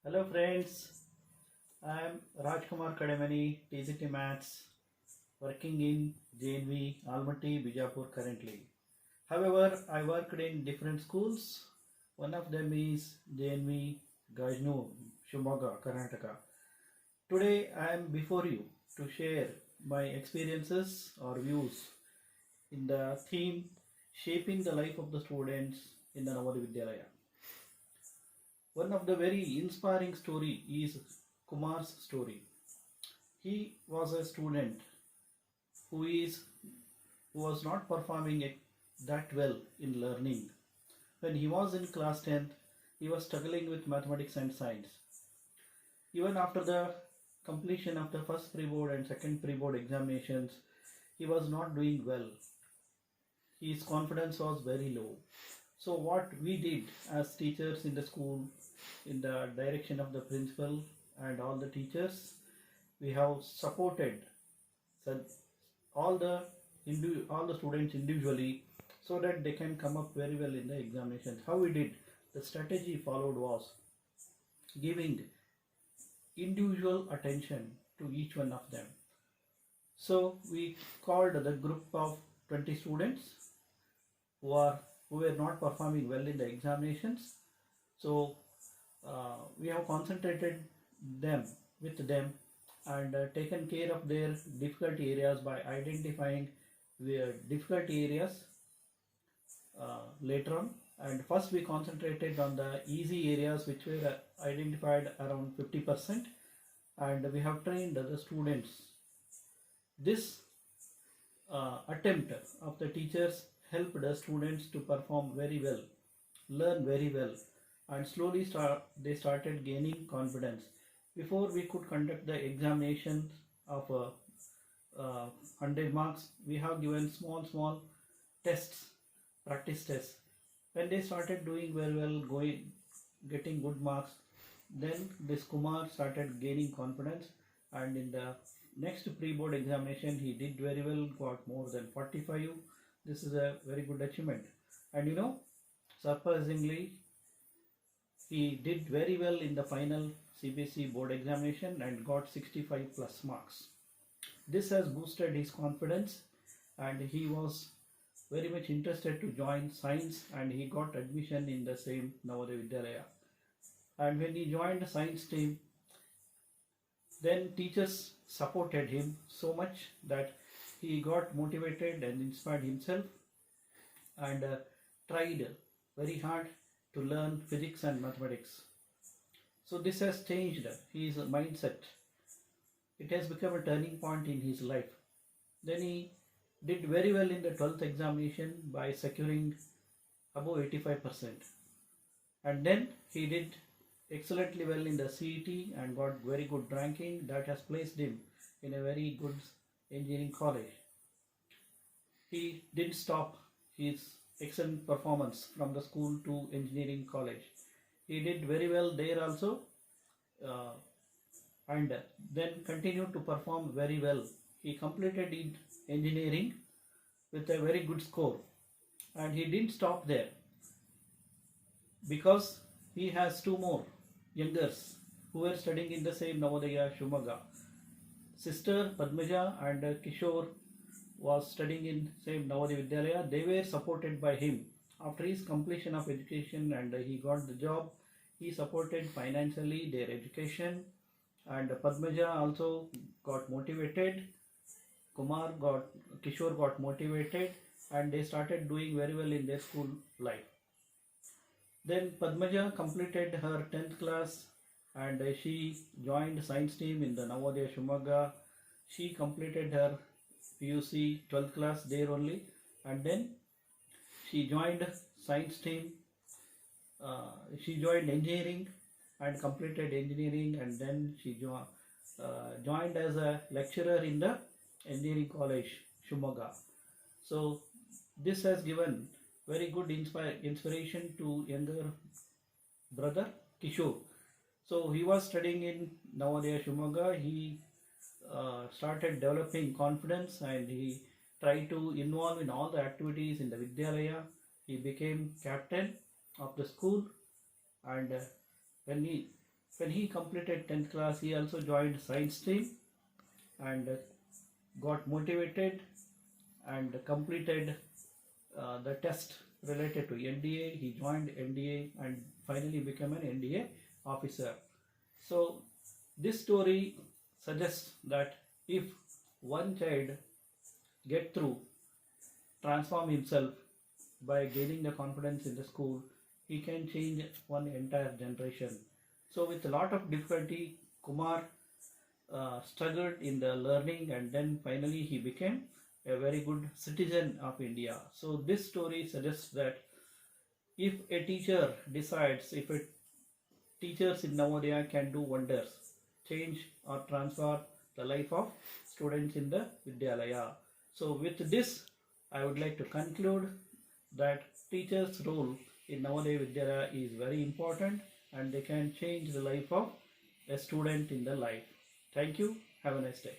Hello friends, I am Rajkumar Kadamani, TCT Maths, working in JNV Almaty, Bijapur currently. However, I worked in different schools. One of them is JNV Gajnu, Shimoga, Karnataka. Today I am before you to share my experiences or views in the theme shaping the life of the students in the Navodaya Vidyalaya. One of the very inspiring story is Kumar's story. He was a student who is who was not performing that well in learning. When he was in class 10th, he was struggling with mathematics and science. Even after the completion of the first pre-board and second pre-board examinations, he was not doing well. His confidence was very low. So what we did as teachers in the school, in the direction of the principal and all the teachers, we have supported all the all the students individually so that they can come up very well in the examinations. How we did, the strategy followed was giving individual attention to each one of them. So we called the group of 20 students who were not performing well in the examinations. So we have concentrated them with them and taken care of their difficulty areas by identifying their difficulty areas later on. And first we concentrated on the easy areas which were identified around 50%, and we have trained the students. This attempt of the teachers helped the students to perform very well, learn very well, and slowly they started gaining confidence. Before we could conduct the examination of 100 marks, we have given small tests, practice tests. When they started doing very well, getting good marks, then this Kumar started gaining confidence, and in the next pre-board examination he did very well, got more than 45. This is a very good achievement. And surprisingly, he did very well in the final CBSE board examination and got 65 plus marks. This has boosted his confidence, and he was very much interested to join science, and he got admission in the same Navodaya Vidyalaya. And when he joined the science team, then teachers supported him so much that he got motivated and inspired himself and tried very hard to learn physics and mathematics. So this has changed his mindset. It has become a turning point in his life. Then he did very well in the 12th examination by securing above 85%. And then he did excellently well in the CET and got very good ranking that has placed him in a very good engineering college. He didn't stop his excellent performance from the school to engineering college. He did very well there also, and then continued to perform very well. He completed engineering with a very good score, and he didn't stop there because he has two more youngers who were studying in the same Navodaya Shumaga. Sister Padmaja and Kishore was studying in same Navodaya Vidyalaya. They were supported by him. After his completion of education and he got the job, he supported financially their education, and Padmaja also got motivated. Kishore got motivated, and they started doing very well in their school life. Then Padmaja completed her 10th class and she joined science team in the Navodaya Shumaga. She completed her PUC 12th class there only, and then she joined science team. She joined engineering and completed engineering, and then she joined as a lecturer in the engineering college Shumaga. So this has given very good inspiration to younger brother Kishore. So he was studying in Navodaya Shumaga. He started developing confidence, and he tried to involve in all the activities in the Vidyalaya. He became captain of the school, and when he When he completed 10th class, he also joined science stream and got motivated and completed the test related to NDA. He joined NDA and finally became an NDA officer. So this story suggests that if one child get through, transform himself by gaining the confidence in the school, he can change one entire generation. So with a lot of difficulty, Kumar struggled in the learning, and then finally he became a very good citizen of India. So this story suggests that if a teacher decides, if a teachers in Navodaya can do wonders, change or transform the life of students in the Vidyalaya. So with this, I would like to conclude that teachers' role in Navodaya Vidyalaya is very important and they can change the life of a student in the life. Thank you. Have a nice day.